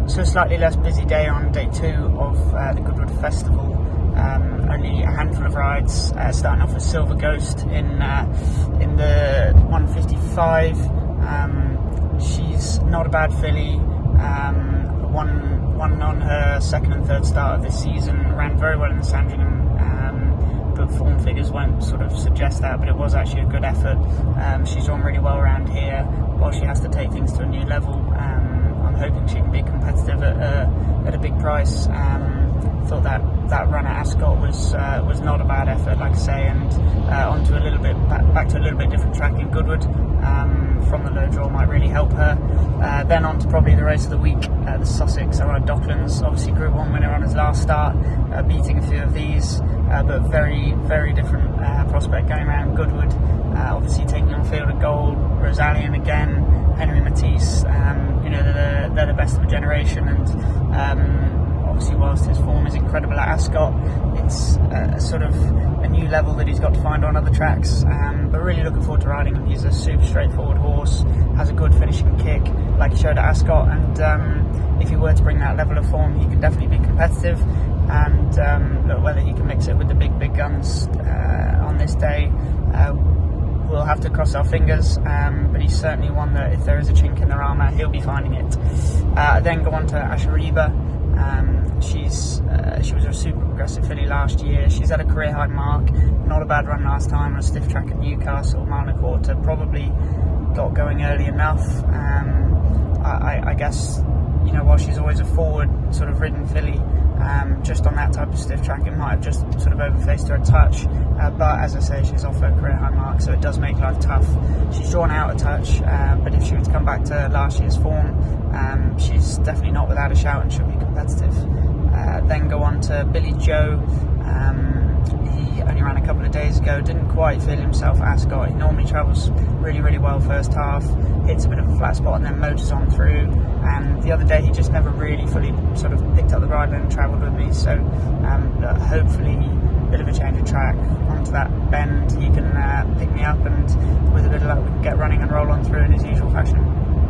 So a slightly less busy day on day 2 of the Goodwood Festival. Only a handful of rides, starting off with Silver Ghost in the 155. She's not a bad filly. Won on her second and third start of this season. Ran very well in the Sandringham, but form figures won't sort of suggest that. But it was actually a good effort. She's run really well around here. While she has to take things to a new level, I'm hoping she can be competitive at a big price. Thought that run at Ascot was not a bad effort, like I say, and onto a little bit back to a little bit different track in Goodwood from the low draw might really help her. Then on to probably the race of the week, the Sussex Arrow Docklands, obviously Group 1 winner on his last start, beating a few of these, but very, very different prospect going around Goodwood. Obviously taking on Field of Gold, Rosalien again, Henry Matisse, they're the best of a generation, and obviously whilst his form is incredible at Ascot, it's sort of a new level that he's got to find on other tracks, but really looking forward to riding him. He's a super straightforward horse, has a good finishing kick like he showed at Ascot, and if he were to bring that level of form, he could definitely be competitive, and look, whether he can mix it with the big guns on this day, we'll have to cross our fingers, but he's certainly one that if there is a chink in their armour, he'll be finding it. Then go on to Ashariba. She was a super progressive filly last year. She's had a career high mark, not a bad run last time on a stiff track at Newcastle, mile and a quarter, probably got going early enough. I guess, while she's always a forward sort of ridden filly, just on that type of stiff track it might have just sort of overfaced her a touch, but as I say, she's off her career high mark, so it does make life tough. She's drawn out a touch, but if she were to come back to last year's form, she's definitely not without a shout and should be competitive. Then go on to Billy Joe. He only ran a couple of days ago, didn't quite feel himself at Ascot. He normally travels really, really well first half, hits a bit of a flat spot and then motors on through, and the other day he just never really fully sort of picked up the bridle and travelled with me, so hopefully a bit of a change of track onto that bend he can pick me up, and with a bit of luck we can get running and roll on through in his usual fashion.